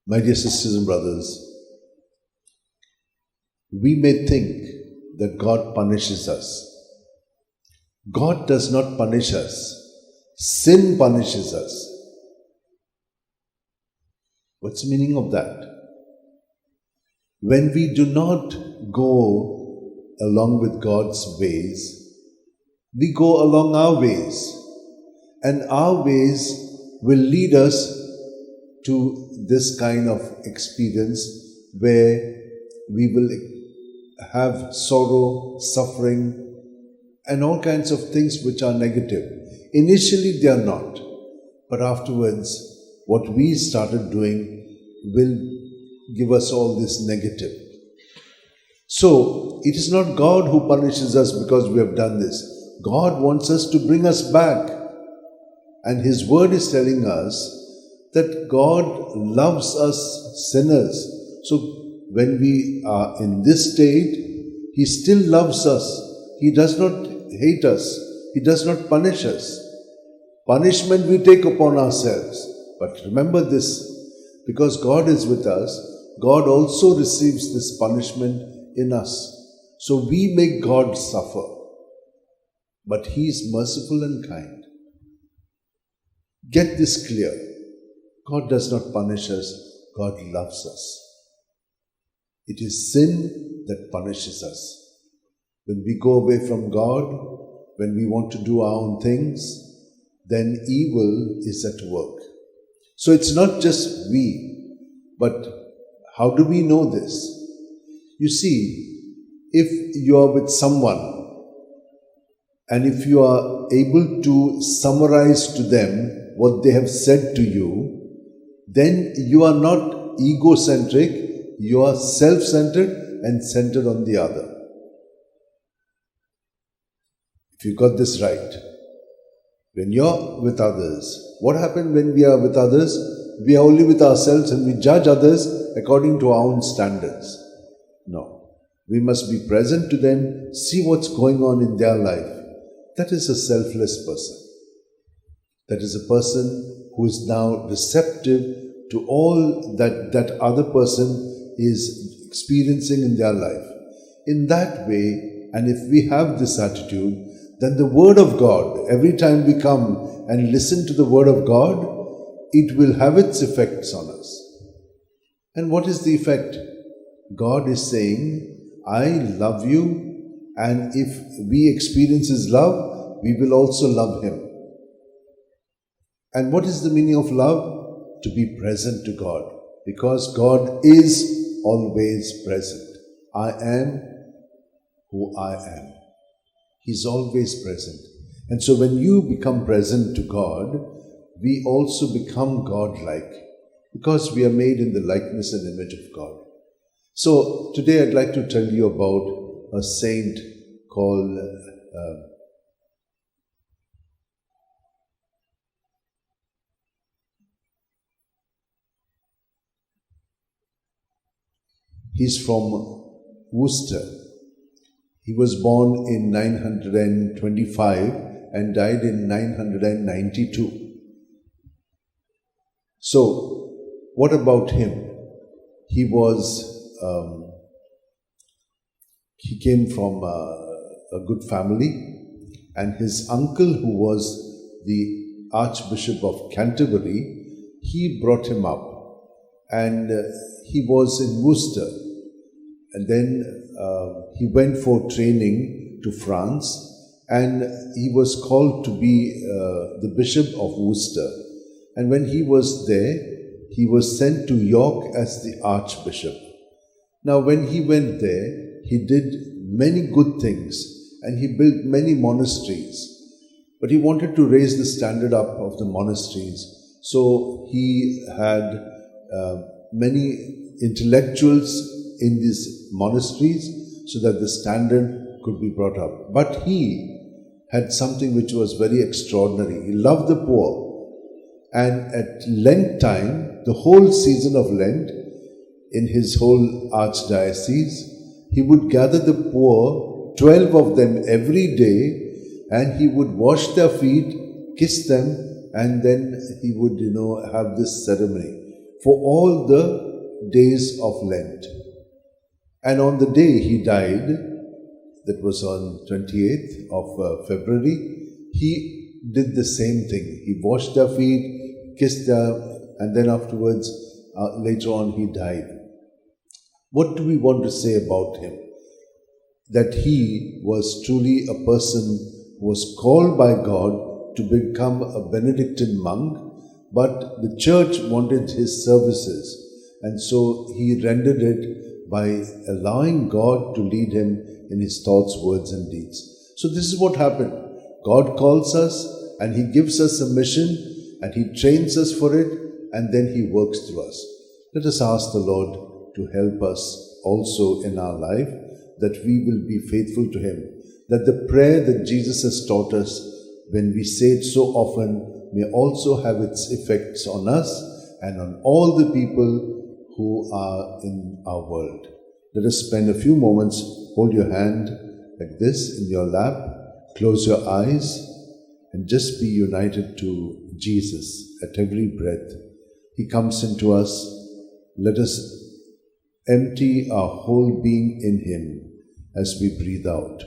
My dear sisters and brothers, we may think that God punishes us. God does not punish us. Sin punishes us. What's the meaning of that? When we do not go along with God's ways, we go along our ways, and our ways will lead us to this kind of experience where we will have sorrow, suffering, and all kinds of things which are negative. Initially they are not, but afterwards what we started doing will give us all this negative. So it is not God who punishes us because we have done this. God wants us to bring us back. And His word is telling us that God loves us sinners. So when we are in this state, He still loves us. He does not hate us. He does not punish us. Punishment we take upon ourselves. But remember this, because God is with us, God also receives this punishment in us. So we make God suffer. But He is merciful and kind. Get this clear. God does not punish us. God loves us. It is sin that punishes us. When we go away from God, when we want to do our own things, then evil is at work. So it's not just we, but how do we know this? You see, if you are with someone and if you are able to summarize to them what they have said to you, then you are not egocentric, you are self-centered and centered on the other. If you got this right, when you're with others, what happens when we are with others? We are only with ourselves and we judge others according to our own standards. No, we must be present to them, see what's going on in their life. That is a selfless person. That is a person who is now receptive to all that other person is experiencing in their life. In that way, and if we have this attitude, then the Word of God, every time we come and listen to the Word of God, it will have its effects on us. And what is the effect? God is saying, I love you, and if we experience His love, we will also love Him. And what is the meaning of love? To be present to God, because God is always present. I am who I am. He's always present. And so when you become present to God, we also become God-like, because we are made in the likeness and image of God. So today I'd like to tell you about a saint called he's from Worcester. He was born in 925 and died in 992. So, what about him? He came from a good family, and his uncle, who was the Archbishop of Canterbury, he brought him up, and he was in Worcester. And then he went for training to France, and he was called to be the Bishop of Worcester. And when he was there, he was sent to York as the Archbishop. Now, when he went there, he did many good things, and he built many monasteries. But he wanted to raise the standard up of the monasteries. So he had many intellectuals in these monasteries so that the standard could be brought up. But he had something which was very extraordinary. He loved the poor. And at Lent time, the whole season of Lent, in his whole archdiocese, he would gather the poor, 12 of them every day, and he would wash their feet, kiss them, and then he would, have this ceremony. for all the days of Lent. And on the day he died, that was on 28th of February, he did the same thing. He washed their feet, kissed them, and then afterwards, later on, he died. What do we want to say about him? That he was truly a person who was called by God to become a Benedictine monk, but the church wanted his services, and so he rendered it by allowing God to lead him in his thoughts, words, and deeds. So this is what happened. God calls us, and he gives us a mission, and he trains us for it, and then he works through us. Let us ask the Lord to help us also in our life, that we will be faithful to him, that the prayer that Jesus has taught us, when we say it so often, may also have its effects on us and on all the people who are in our world. Let us spend a few moments, hold your hand like this in your lap, close your eyes, and just be united to Jesus at every breath. He comes into us. Let us empty our whole being in him as we breathe out.